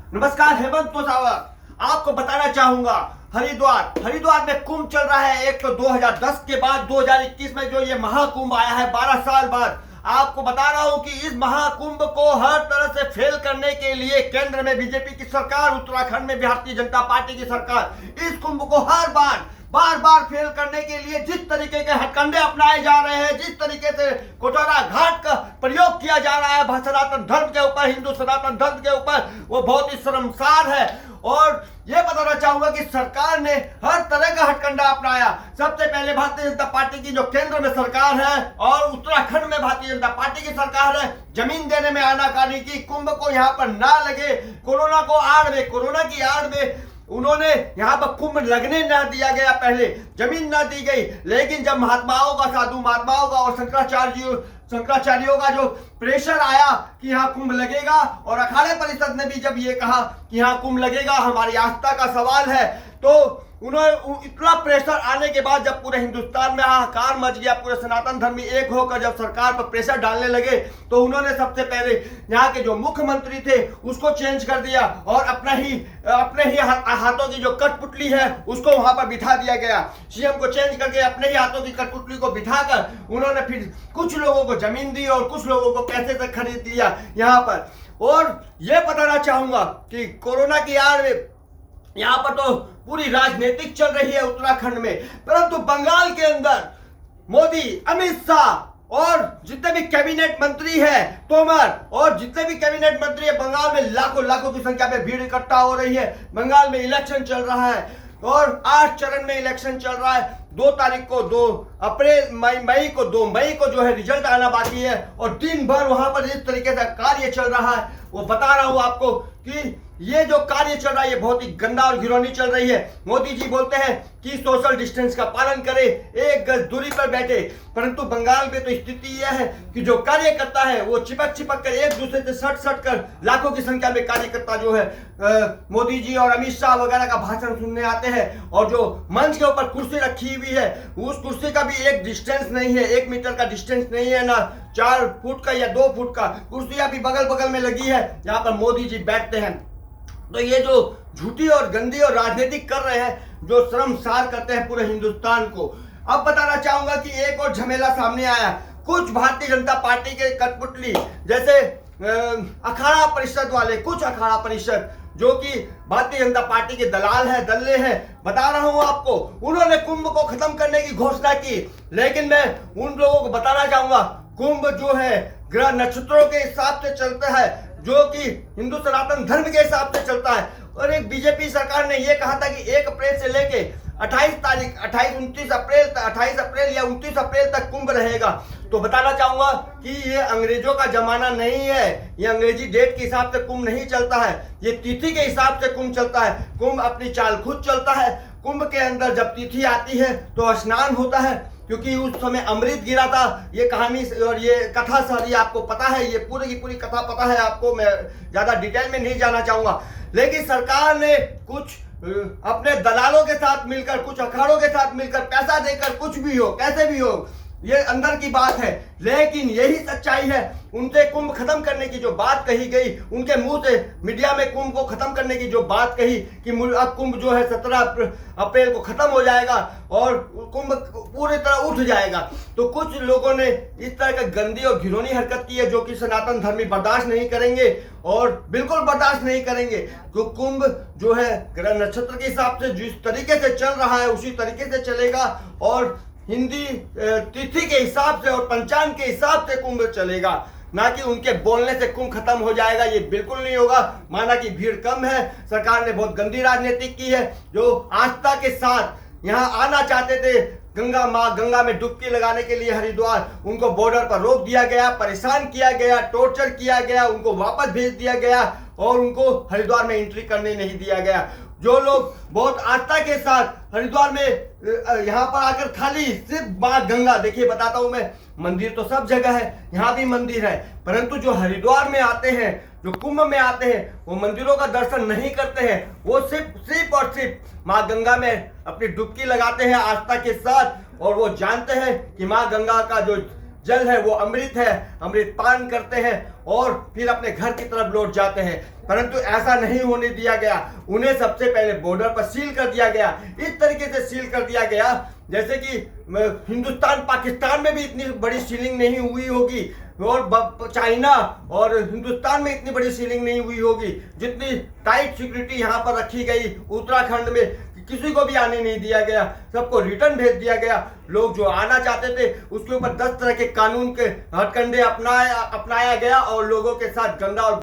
नमस्कार, हेमंत तोसावत आपको बताना चाहूंगा। हरिद्वार में कुंभ चल रहा है। एक तो 2010 के बाद 2021 में जो ये महाकुंभ आया है 12 साल बाद, आपको बता रहा हूं कि इस महाकुंभ को हर तरह से फेल करने के लिए केंद्र में बीजेपी की सरकार, उत्तराखंड में भारतीय जनता पार्टी की सरकार इस कुंभ को हर बार बार फेल करने के लिए जिस तरीके के हथकंडे अपनाए जा रहे हैं, जिस तरीके से कोटोरा घाट का प्रयोग किया जा रहा है सनातन धर्म के ऊपर, हिंदू सनातन धर्म के ऊपर, वो बहुत ही शर्मसार है। और ये बताना चाहूंगा कि सरकार ने हर तरह का हथकंडा अपनाया। सबसे पहले भारतीय जनता पार्टी की जो केंद्र में सरकार है और उत्तराखंड में भारतीय जनता पार्टी की सरकार है, जमीन देने में आनाकानी की, कुंभ को यहाँ पर ना लगे, कोरोना की आड़ में उन्होंने यहाँ पर कुंभ लगने ना दिया गया, पहले जमीन ना दी गई। लेकिन जब साधु महात्माओं का और शंकराचार्यों का जो प्रेशर आया कि यहाँ कुंभ लगेगा, और अखाड़े परिषद ने भी जब ये कहा कि यहाँ कुंभ लगेगा, हमारी आस्था का सवाल है, तो उन्होंने इतना प्रेशर आने के बाद जब पूरे हिंदुस्तान में हाहाकार मच गया, पूरे सनातन धर्मी एक होकर जब सरकार पर प्रेशर डालने लगे, तो उन्होंने सबसे पहले यहाँ के जो मुख्यमंत्री थे उसको चेंज कर दिया और अपने ही हाथों की जो कठपुतली है उसको वहां पर बिठा दिया गया। सीएम को चेंज करके अपने ही हाथों की कठपुतली को बिठाकर उन्होंने फिर कुछ लोगों को जमीन दी और कुछ लोगों को पैसे से खरीद लिया यहाँ पर। और ये बताना चाहूंगा कि कोरोना की आड़ में यहाँ पर तो पूरी राजनीतिक चल रही है उत्तराखंड में, परंतु बंगाल के अंदर मोदी, अमित शाह और जितने भी कैबिनेट मंत्री है, तोमर, और जितने भी कैबिनेट मंत्री है, बंगाल में लाखों की संख्या में भीड़ इकट्ठा हो रही है। बंगाल में इलेक्शन चल रहा है और 8 चरण में इलेक्शन चल रहा है। 2 तारीख को 2 मई को जो है रिजल्ट आना बाकी है, और दिन भर वहां पर इस तरीके से कार्य चल रहा है। वो बता रहा हूं आपको कि ये जो कार्य चल रहा है ये बहुत ही गंदा और घिनौनी चल रही है। मोदी जी बोलते हैं कि सोशल डिस्टेंस का पालन करें, 1 गज दूरी पर बैठे, परंतु बंगाल में तो स्थिति यह है कि जो कार्य करता है वो चिपक कर एक दूसरे से सट कर लाखों की संख्या में कार्यकर्ता जो है मोदी जी और अमित शाह वगैरह का भाषण सुनने आते हैं, और जो मंच के ऊपर कुर्सी रखी हुई है उस कुर्सी का भी एक डिस्टेंस नहीं है, 1 मीटर का डिस्टेंस नहीं है, ना 4 फुट का या 2 फुट का। कुर्सियां भी बगल में लगी है जहां पर मोदी जी बैठते हैं। तो ये जो झूठी और गंदी और राजनीतिक कर रहे हैं, जो शर्मसार करते हैं पूरे हिंदुस्तान को। अब बताना चाहूंगा कि एक और झमेला सामने आया। कुछ भारतीय जनता पार्टी के कठपुतली जैसे अखाड़ा परिषद वाले, कुछ अखाड़ा परिषद जो कि भारतीय जनता पार्टी के दल्ले हैं, बता रहा हूं आपको, उन्होंने कुंभ को खत्म करने की घोषणा की। लेकिन मैं उन लोगों को बताना चाहूंगा, कुंभ जो है ग्रह नक्षत्रों के हिसाब से चलता है, जो कि हिंदू सनातन धर्म के हिसाब से चलता है। और एक बीजेपी सरकार ने यह कहा था कि 1 अप्रैल से लेके 28 अप्रैल या 29 अप्रैल तक कुंभ रहेगा। तो बताना चाहूंगा कि ये अंग्रेजों का जमाना नहीं है, ये अंग्रेजी डेट के हिसाब से कुंभ नहीं चलता है, ये तिथि के हिसाब से कुंभ चलता है। कुंभ अपनी चाल खुद चलता है। कुंभ के अंदर जब तिथि आती है तो स्नान होता है, क्योंकि उस समय अमृत गिरा था। ये कहानी और ये कथा सारी आपको पता है, ये पूरी की पूरी कथा पता है आपको, मैं ज्यादा डिटेल में नहीं जाना चाहूंगा। लेकिन सरकार ने कुछ अपने दलालों के साथ मिलकर, कुछ अखाड़ों के साथ मिलकर, पैसा देकर, कुछ भी हो, कैसे भी हो, ये अंदर की बात है, लेकिन यही सच्चाई है। उनसे कुंभ खत्म करने की जो बात कही गई, उनके मुंह से मीडिया में कुंभ को खत्म करने की जो बात कही कि अब कुंभ जो है 17 अप्रैल को खत्म हो जाएगा और कुंभ पूरी तरह उठ जाएगा, तो कुछ लोगों ने इस तरह का गंदी और घिनौनी हरकत की है, जो कि सनातन धर्मी बर्दाश्त नहीं करेंगे और बिल्कुल बर्दाश्त नहीं करेंगे। तो कुंभ जो है ग्रह नक्षत्र के हिसाब से जिस तरीके से चल रहा है उसी तरीके से चलेगा, और हिंदी तिथि के हिसाब से और पंचांग के हिसाब से कुंभ चलेगा, ना कि उनके बोलने से कुंभ खत्म हो जाएगा। ये बिल्कुल नहीं होगा। माना कि भीड़ कम है, सरकार ने बहुत गंदी राजनीति की है। जो आस्था के साथ यहाँ आना चाहते थे गंगा में डुबकी लगाने के लिए हरिद्वार, उनको बॉर्डर पर रोक दिया गया, परेशान किया गया, टॉर्चर किया गया, उनको वापस भेज दिया गया और उनको हरिद्वार में एंट्री करने नहीं दिया गया। जो लोग बहुत आस्था के साथ हरिद्वार में यहाँ पर आकर खाली सिर्फ मां गंगा, देखिए बताता हूं मैं, मंदिर तो सब जगह है, यहाँ भी मंदिर है, परंतु जो हरिद्वार में आते हैं, जो कुंभ में आते हैं, वो मंदिरों का दर्शन नहीं करते हैं। वो सिर्फ और सिर्फ मां गंगा में अपनी डुबकी लगाते हैं आस्था के साथ, और वो जानते हैं कि मां गंगा का जो जल है वो अमृत है, अमृत पान करते हैं और फिर अपने घर की तरफ लौट जाते हैं। परंतु ऐसा नहीं होने दिया गया। उन्हें सबसे पहले बॉर्डर पर सील कर दिया गया। इस तरीके से सील कर दिया गया जैसे कि हिंदुस्तान पाकिस्तान में भी इतनी बड़ी सीलिंग नहीं हुई होगी और चाइना और हिंदुस्तान में इतनी बड़ी सीलिंग नहीं हुई होगी जितनी टाइट सिक्योरिटी यहाँ पर रखी गई उत्तराखंड में। किसी को भी आने नहीं दिया गया, सबको रिटर्न भेज दिया गया। लोग जो आना चाहते थे उसके ऊपर 10 तरह के कानून के हथकंडे अपनाया गया और लोगों के साथ गंदा और